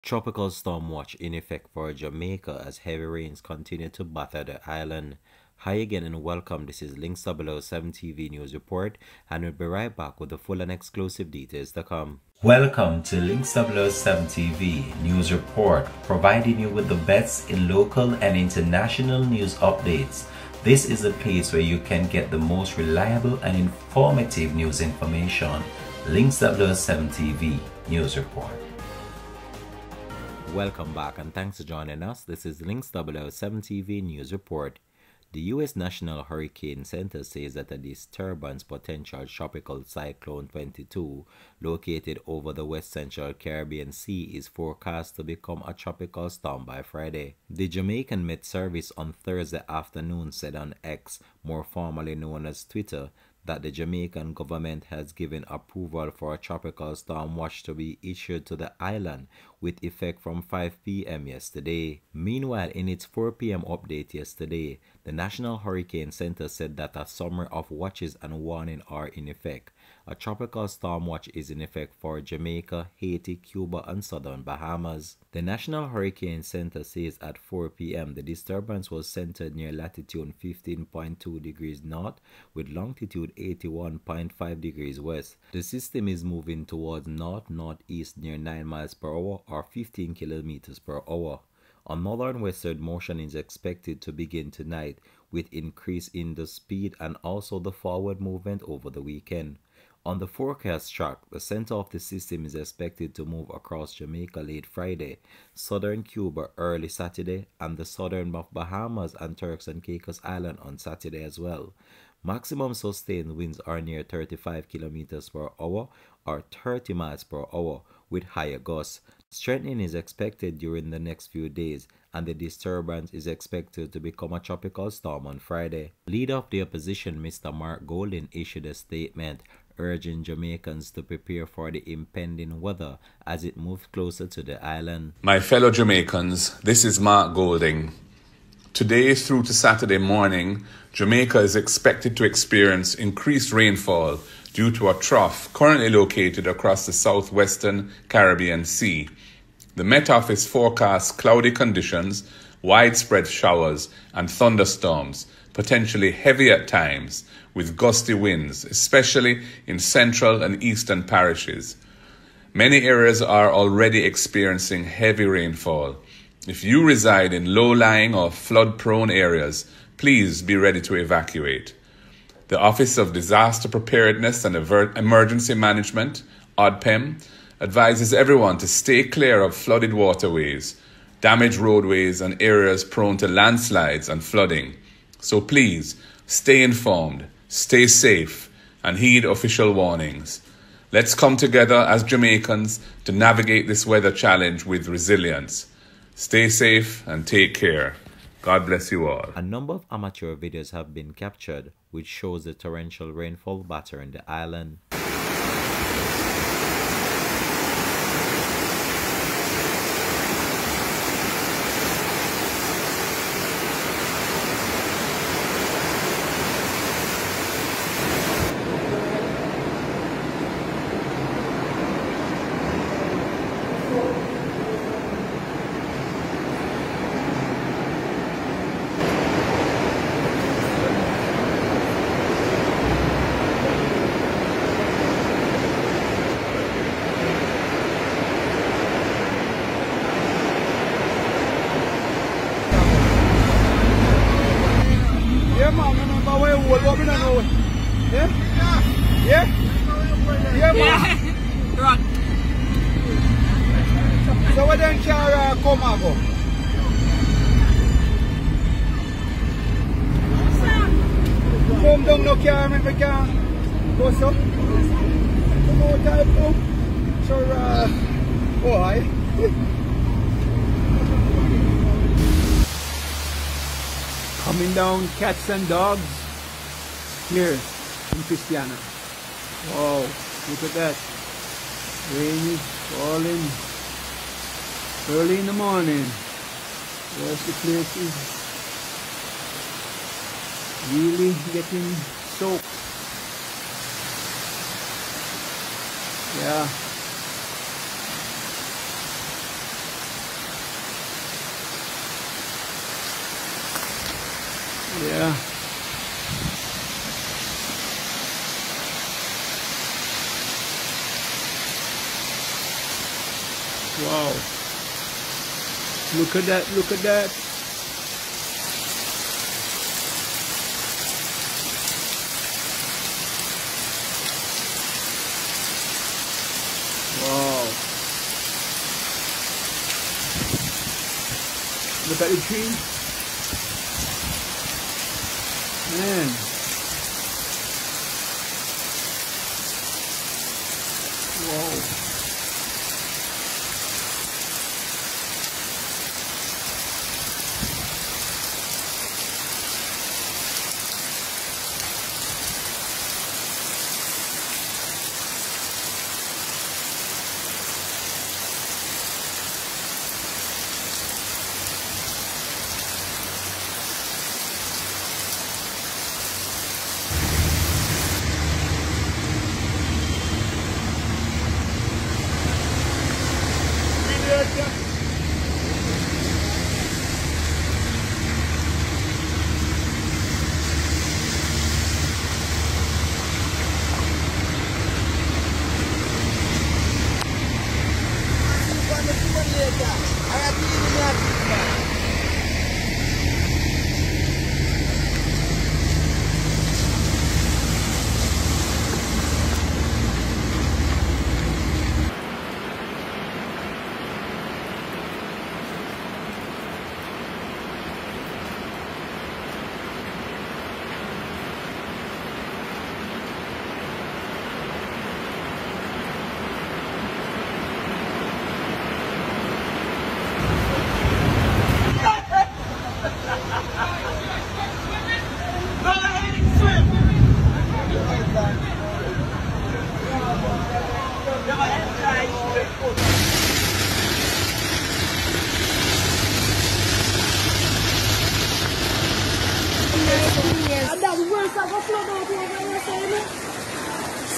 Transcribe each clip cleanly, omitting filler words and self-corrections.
Tropical storm watch in effect for Jamaica as heavy rains continue to batter the island. Hi again and welcome. This is Links 007 TV News Report, and we'll be right back with the full and exclusive details to come. Welcome to Links 007 TV News Report, providing you with the best in local and international news updates. This is a place where you can get the most reliable and informative news information. Links 007 TV News Report. Welcome back and thanks for joining us. This is Links 007 TV News Report. The U.S. National Hurricane Center says that a disturbance potential tropical cyclone 22 located over the west central Caribbean Sea is forecast to become a tropical storm by Friday. The Jamaican Met Service on Thursday afternoon said on X, more formally known as Twitter, that the Jamaican government has given approval for a tropical storm watch to be issued to the island with effect from 5 p.m. yesterday. Meanwhile, in its 4 p.m. update yesterday, the National Hurricane Center said that a summary of watches and warning are in effect. A tropical storm watch is in effect for Jamaica, Haiti, Cuba, and southern Bahamas. The National Hurricane Center says at 4 p.m. the disturbance was centered near latitude 15.2 degrees north with longitude 81.5 degrees west. The system is moving towards north-northeast near 9 miles per hour or 15 kilometers per hour. A northern westward motion is expected to begin tonight with increase in the speed and also the forward movement over the weekend. On the forecast track, the center of the system is expected to move across Jamaica late Friday, southern Cuba early Saturday, and the southern Bahamas and Turks and Caicos Island on Saturday as well. Maximum sustained winds are near 35 kilometers per hour or 30 miles per hour with higher gusts. Strengthening is expected during the next few days, and the disturbance is expected to become a tropical storm on Friday. Leader of the opposition, Mr. Mark Golding, issued a statement urging Jamaicans to prepare for the impending weather as it moves closer to the island. My fellow Jamaicans, this is Mark Golding. Today through to Saturday morning, Jamaica is expected to experience increased rainfall due to a trough currently located across the southwestern Caribbean Sea. The Met Office forecasts cloudy conditions, widespread showers and thunderstorms, potentially heavy at times, with gusty winds, especially in central and eastern parishes. Many areas are already experiencing heavy rainfall. If you reside in low-lying or flood-prone areas, please be ready to evacuate. The Office of Disaster Preparedness and Emergency Management, ODPEM, advises everyone to stay clear of flooded waterways, damaged roadways, and areas prone to landslides and flooding. So please, stay informed, stay safe, and heed official warnings. Let's come together as Jamaicans to navigate this weather challenge with resilience. Stay safe and take care. God bless you all. A number of amateur videos have been captured which shows the torrential rainfall battering the island. So we don't care come and go. Come down no car, make me can go so. Come out type now. Sure oh hi. Coming down cats and dogs here in Christiana. Wow, look at that. Rain is falling early in the morning. There's the place is really getting soaked. Yeah. Yeah. Wow. Look at that, look at that. Wow. Look at the tree. Man. Whoa.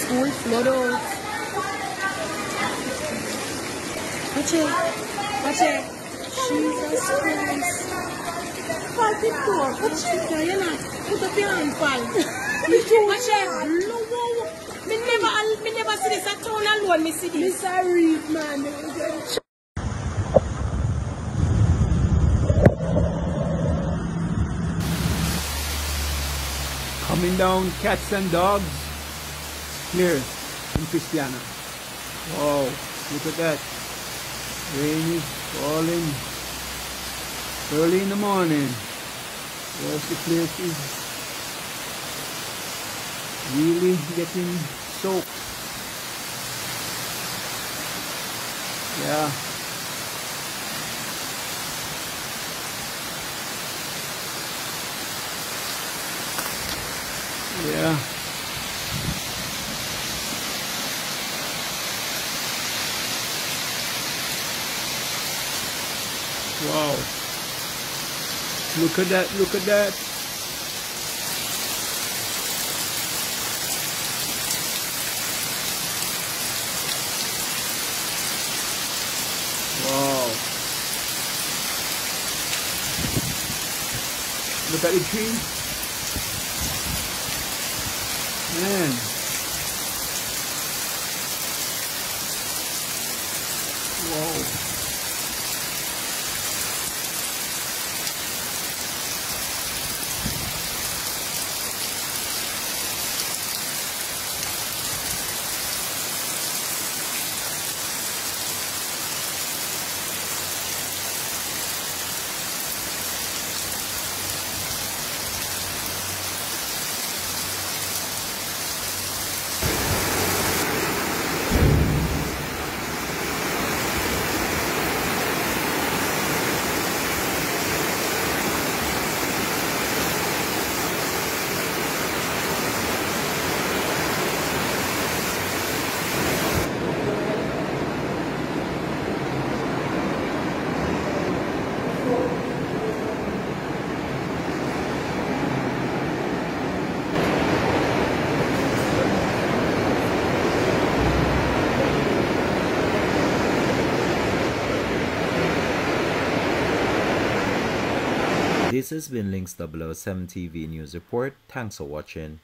School flood out. Watch it. Watch it. Jesus Christ. Fall the door. Watch it. You're not. Put up your hand, Paul. Watch it. Me never see this at all alone. Me see this. Sorry, man. Coming down, cats and dogs. Here in Christiana. Wow, look at that. Rain is falling early in the morning. Yes, the place is really getting soaked. Yeah. Yeah. Wow. Look at that, look at that. Wow. Look at the tree. Man. Whoa. This has been Links 007 TV News Report. Thanks for watching.